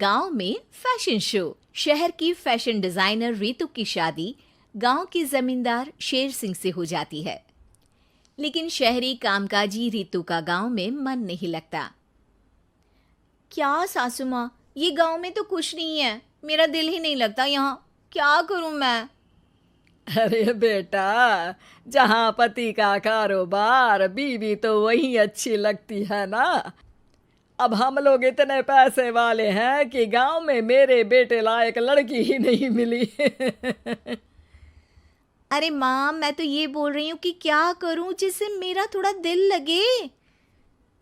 गांव में fashion show. शहर की फैशन डिजाइनर रितु की शादी गांव के जमींदार शेर सिंह से हो जाती है। लेकिन शहरी कामकाजी रितु का गांव में मन नहीं लगता। क्या सासू माँ, ये गांव में तो कुछ नहीं है, मेरा दिल ही नहीं लगता यहाँ, क्या करूँ मैं। अरे बेटा, जहाँ पति का कारोबार बीवी तो वही अच्छी लगती है ना। अब हम लोग इतने पैसे वाले हैं कि गांव में मेरे बेटे लायक लड़की ही नहीं मिली। अरे माँ, मैं तो ये बोल रही हूँ कि क्या करूँ जिससे मेरा थोड़ा दिल लगे।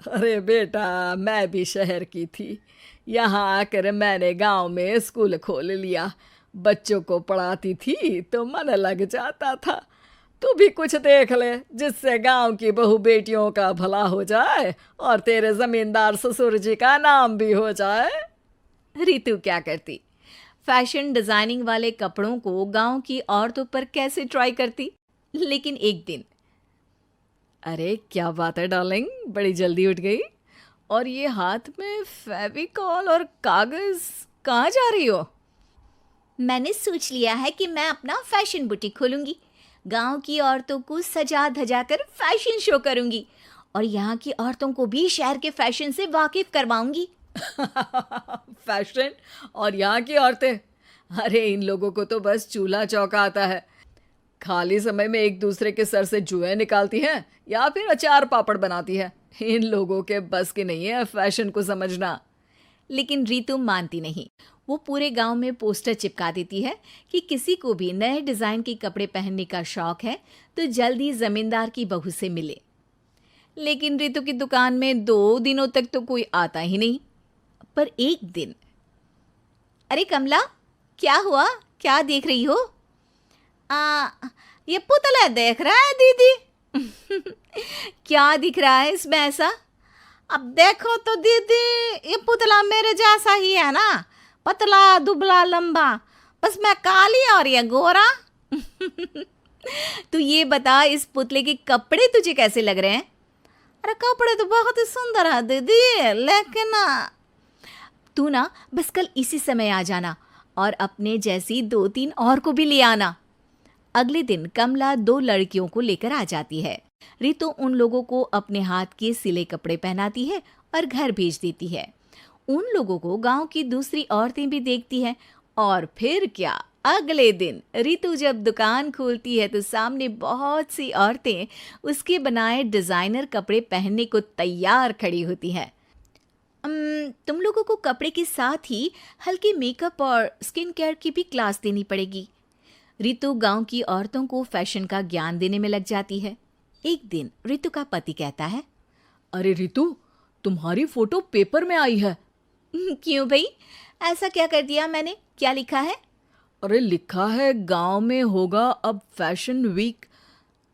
अरे बेटा, मैं भी शहर की थी। यहाँ आकर मैंने गांव में स्कूल खोल लिया। बच्चों को पढ़ाती थी तो मन लग जाता था। तू भी कुछ देख ले जिससे गांव की बहू बेटियों का भला हो जाए और तेरे जमींदार ससुर जी का नाम भी हो जाए। रितु क्या करती, फैशन डिजाइनिंग वाले कपड़ों को गांव की औरतों पर कैसे ट्राई करती। लेकिन एक दिन, अरे क्या बात है डार्लिंग, बड़ी जल्दी उठ गई। और ये हाथ में फेविकॉल और कागज, कहाँ जा रही हो? मैंने सोच लिया है कि मैं अपना फैशन बुटीक खोलूंगी। गांव की औरतों को सजा धजा कर फैशन शो करूंगी और यहाँ की औरतों को भी शहर के फैशन से वाकिफ करवाऊंगी। फैशन और यहाँ की औरतें, अरे इन लोगों को तो बस चूल्हा चौका आता है। खाली समय में एक दूसरे के सर से जुएं निकालती हैं या फिर अचार पापड़ बनाती है। इन लोगों के बस की नहीं है फैशन को समझना। लेकिन रितु मानती नहीं। वो पूरे गांव में पोस्टर चिपका देती है कि किसी को भी नए डिजाइन के कपड़े पहनने का शौक है तो जल्दी जमींदार की बहू से मिले। लेकिन रितु की दुकान में 2 दिनों तक तो कोई आता ही नहीं। पर एक दिन, अरे कमला, क्या हुआ, क्या देख रही हो? ये पुतला देख रहा है दीदी। क्या दिख रहा है इसमें ऐसा? अब देखो तो दीदी, ये पुतला मेरे जैसा ही है ना, पतला दुबला लंबा, बस मैं काली और ये गोरा। तू ये बता, इस पुतले के कपड़े तुझे कैसे लग रहे हैं? अरे कपड़े तो बहुत ही सुंदर है दीदी, लेकिन तू ना बस कल इसी समय आ जाना और अपने जैसी 2-3 और को भी ले आना। अगले दिन कमला 2 लड़कियों को लेकर आ जाती है। रितु उन लोगों को अपने हाथ के सिले कपड़े पहनाती है और घर भेज देती है। उन लोगों को गांव की दूसरी औरतें भी देखती हैं। और फिर क्या, अगले दिन रितु जब दुकान खोलती है तो सामने बहुत सी औरतें उसके बनाए डिजाइनर कपड़े पहनने को तैयार खड़ी होती हैं। तुम लोगों को कपड़े के साथ ही हल्के मेकअप और स्किन केयर की भी क्लास देनी पड़ेगी। रितु गांव की औरतों को फैशन का ज्ञान देने में लग जाती है। एक दिन रितु का पति कहता है, अरे रितु, तुम्हारी फोटो पेपर में आई है। क्यों भाई, ऐसा क्या कर दिया मैंने, क्या लिखा है? अरे लिखा है गांव में होगा अब फैशन वीक।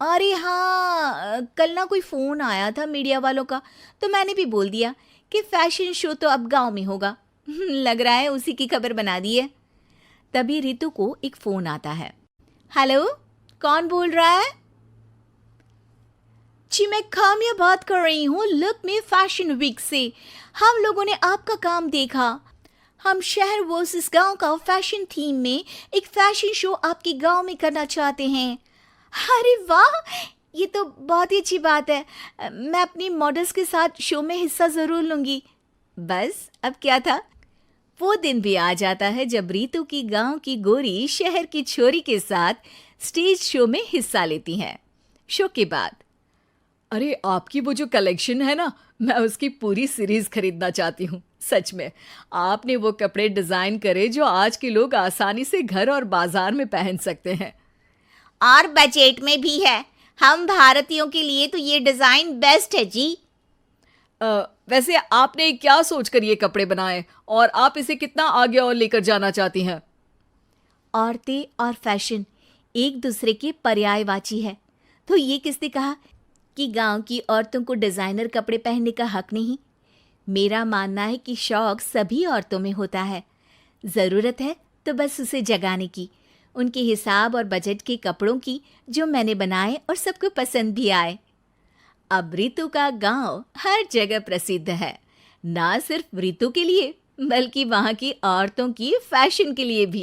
अरे हाँ, कल ना कोई फोन आया था मीडिया वालों का, तो मैंने भी बोल दिया कि फैशन शो तो अब गांव में होगा। लग रहा है उसी की खबर बना दी है। तभी रितु को एक फोन आता है। हेलो, कौन बोल रहा है? जी मैं काम्या बात कर रही हूँ, लुक में फैशन वीक से। हम लोगों ने आपका काम देखा। हम शहर वर्सेस गांव का फैशन थीम में एक फैशन शो आपके गांव में करना चाहते हैं। अरे वाह, ये तो बहुत ही अच्छी बात है। मैं अपनी मॉडल्स के साथ शो में हिस्सा ज़रूर लूँगी। बस अब क्या था, वो दिन भी आ जाता है जब रितु की गांव की गोरी शहर की छोरी के साथ स्टेज शो में हिस्सा लेती हैं। शो के बाद, अरे आपकी वो जो कलेक्शन है ना, मैं उसकी पूरी सीरीज खरीदना चाहती हूँ। सच में आपने वो कपड़े डिजाइन करे जो आज के लोग आसानी से घर और बाजार में पहन सकते हैं। और बजट में भी है। हम भारतीयों के लिए तो ये डिजाइन बेस्ट है जी। वैसे आपने क्या सोचकर ये कपड़े बनाए और आप इसे कितना आगे और लेकर जाना चाहती हैं? औरतें और फैशन एक दूसरे के पर्यायवाची है, तो ये किसने कहा कि गांव की औरतों को डिजाइनर कपड़े पहनने का हक नहीं? मेरा मानना है कि शौक सभी औरतों में होता है। ज़रूरत है तो बस उसे जगाने की, उनके हिसाब और बजट के कपड़ों की जो मैंने बनाए और सबको पसंद भी आए। अब रितु का गांव हर जगह प्रसिद्ध है, ना सिर्फ रितु के लिए बल्कि वहाँ की औरतों की फैशन के लिए भी।